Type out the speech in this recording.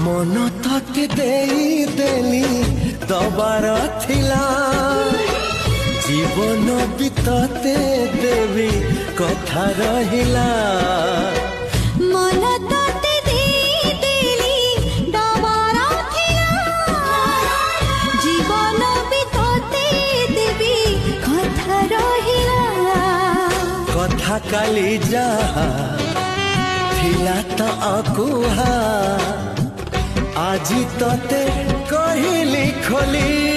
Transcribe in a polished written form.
मन तते देली दबार थिला जीवन बितते देवी कथा रहिला मन तते देली दबार थिला जीवन बितते देवी कथा रहिला कथा काली जा थिला त अकुहा आजी तते कहिली खोली